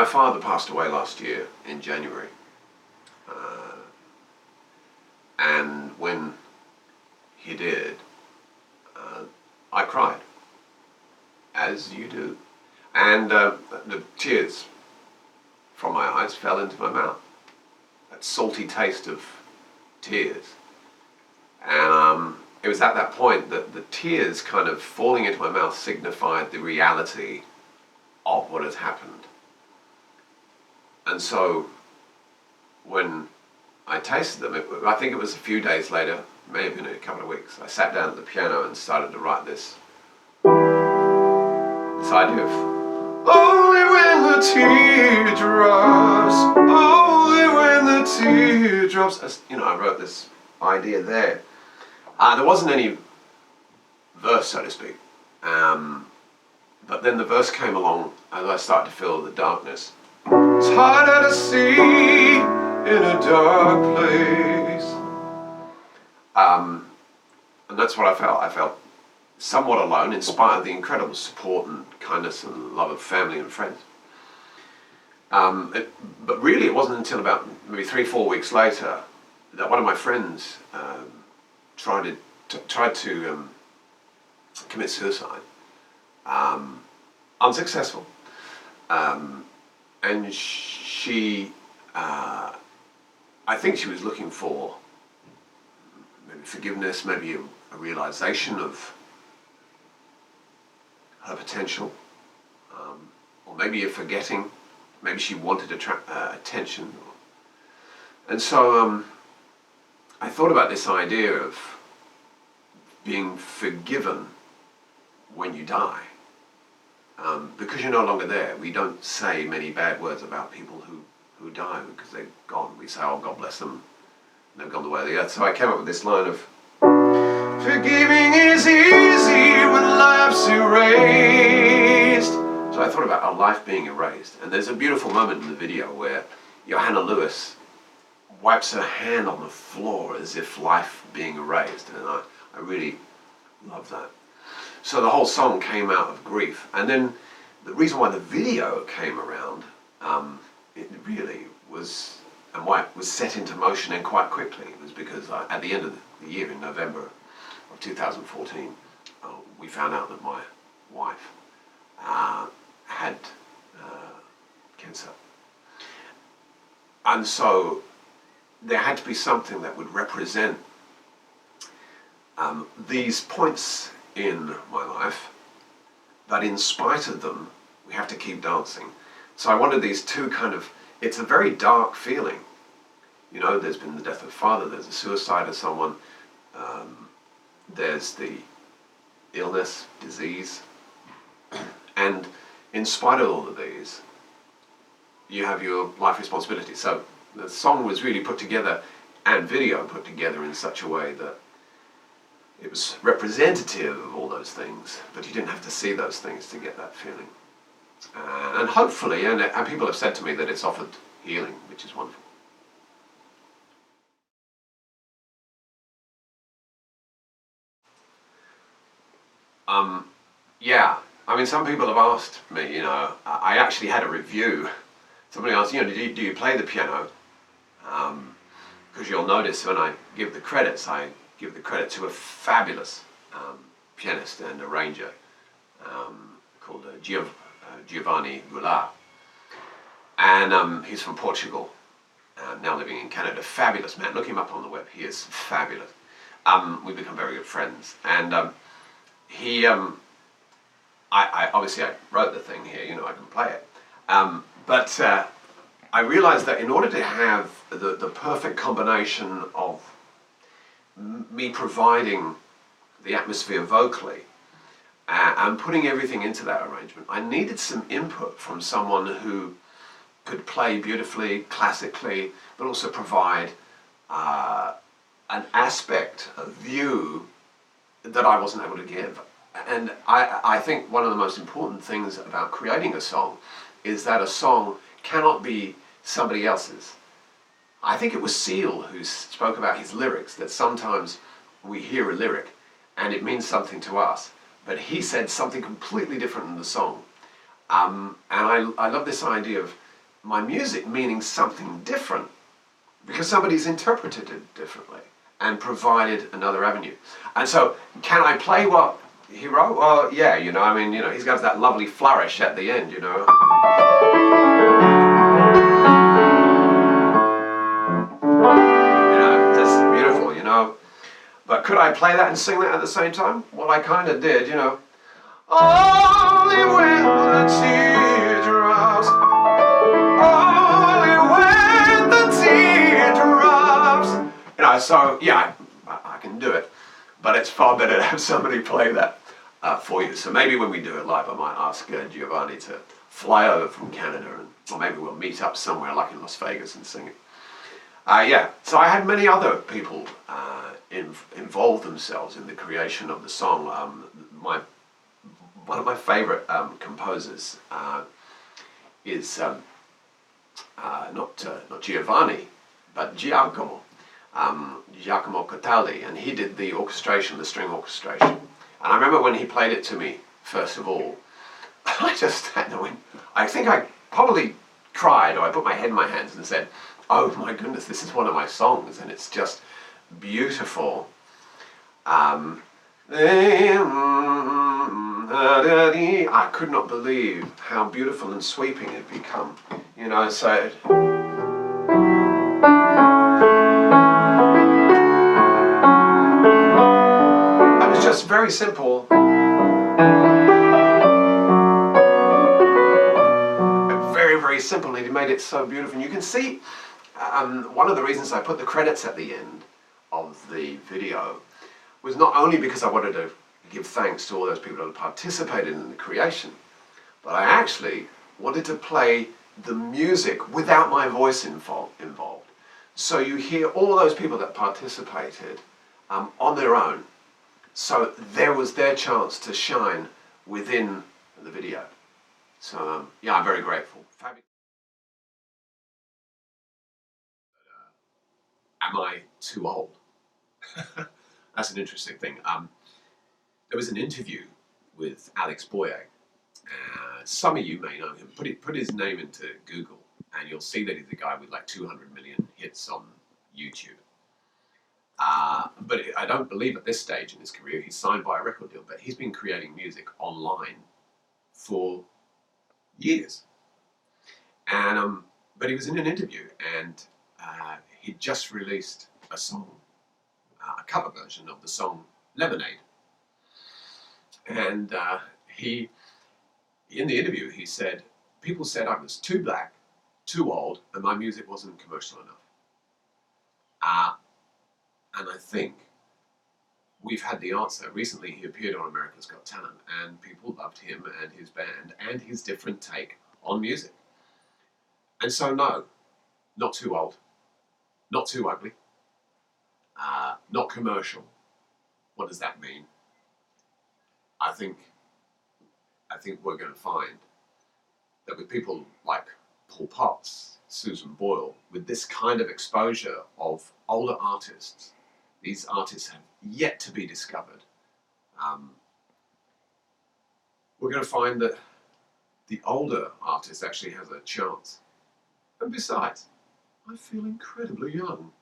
father passed away last year in January. And when he did, I cried, as you do. And the tears from my eyes fell into my mouth. That salty taste of tears. And it was at that point that the tears kind of falling into my mouth signified the reality of what has happened. And so when I tasted them, I think it was a few days later, may have been a couple of weeks, I sat down at the piano and started to write this idea of only when the teardrops, only when the teardrops, you know, I wrote this idea there. There wasn't any verse, so to speak, but then the verse came along as I started to feel the darkness. It's harder to see in a dark place. And that's what I felt. I felt somewhat alone in spite of the incredible support and kindness and love of family and friends. But really it wasn't until about maybe 3-4 weeks later that one of my friends tried to commit suicide. Unsuccessful. And she, I think she was looking for maybe forgiveness, maybe a realization of her potential, or maybe a forgetting. Maybe she wanted attention. And so I thought about this idea of being forgiven when you die. Because you're no longer there, we don't say many bad words about people who die because they're gone. We say, oh, God bless them, they've gone the way of the earth. So I came up with this line of, forgiving is easy when life's erased. So I thought about our life being erased. And there's a beautiful moment in the video where Johanna Lewis wipes her hand on the floor as if life being erased. And I really love that. So the whole song came out of grief. And then the reason why the video came around, it really was, and why it was set into motion and quite quickly, was because at the end of the year, in November of 2014, we found out that my wife had cancer. And so there had to be something that would represent these points in my life, but in spite of them, we have to keep dancing. So I wanted these two kind of, it's a very dark feeling. You know, there's been the death of a father, there's a suicide of someone, there's the illness, disease, and in spite of all of these, you have your life responsibility. So the song was really put together, and video put together in such a way that it was representative of all those things, but you didn't have to see those things to get that feeling. And hopefully, and people have said to me that it's offered healing, which is wonderful. Yeah, I mean, some people have asked me, you know, I actually had a review. Somebody asked, you know, do you play the piano? Because you'll notice when I give the credits, I give the credit to a fabulous pianist and arranger called Giovanni Goulart. And he's from Portugal, now living in Canada. Fabulous man. Look him up on the web. He is fabulous. We've become very good friends. And he, I obviously I wrote the thing here, you know, I can play it. But I realized that in order to have the perfect combination of me providing the atmosphere vocally and putting everything into that arrangement, I needed some input from someone who could play beautifully, classically, but also provide an aspect, a view that I wasn't able to give. And I think one of the most important things about creating a song is that a song cannot be somebody else's. I think it was Seal who spoke about his lyrics, that sometimes we hear a lyric and it means something to us, but he said something completely different in the song. And I love this idea of my music meaning something different because somebody's interpreted it differently and provided another avenue. And so, can I play what he wrote? Well, yeah, you know, I mean, you know, he's got that lovely flourish at the end, you know. You know, that's beautiful, you know. But could I play that and sing that at the same time? Well, I kind of did, you know. Only when the teardrops, only when the teardrops. You know, so yeah, I can do it, but it's far better to have somebody play that for you. So maybe when we do it live, I might ask Giovanni to fly over from Canada, or maybe we'll meet up somewhere like in Las Vegas and sing it. Yeah, so I had many other people involve themselves in the creation of the song. One of my favorite composers is not Giovanni, but Giacomo Catali, and he did the orchestration, the string orchestration. And I remember when he played it to me, first of all, I think I probably cried, or I put my head in my hands and said, oh my goodness, this is one of my songs, and it's just beautiful. I could not believe how beautiful and sweeping it become, you know, so it was just very simple. Very, very simple, and he made it so beautiful. And you can see one of the reasons I put the credits at the end of the video was not only because I wanted to give thanks to all those people who participated in the creation, but I actually wanted to play the music without my voice involved. So you hear all those people that participated on their own. So there was their chance to shine within the video. So yeah, I'm very grateful. Am I too old? That's an interesting thing. There was an interview with Alex Boyer. Some of you may know him. Put his name into Google, and you'll see that he's a guy with like 200 million hits on YouTube. But I don't believe at this stage in his career he's signed by a record deal, but he's been creating music online for years. And but he was in an interview, and he just released a song, a cover version of the song Lemonade. And in the interview, he said, people said I was too black, too old, and my music wasn't commercial enough. And I think we've had the answer. Recently, he appeared on America's Got Talent, and people loved him and his band and his different take on music. And so, no, not too old, not too ugly, not commercial. What does that mean? I think we're going to find that with people like Paul Potts, Susan Boyle, with this kind of exposure of older artists, these artists have yet to be discovered. We're going to find that the older artist actually has a chance. And besides, I feel incredibly young.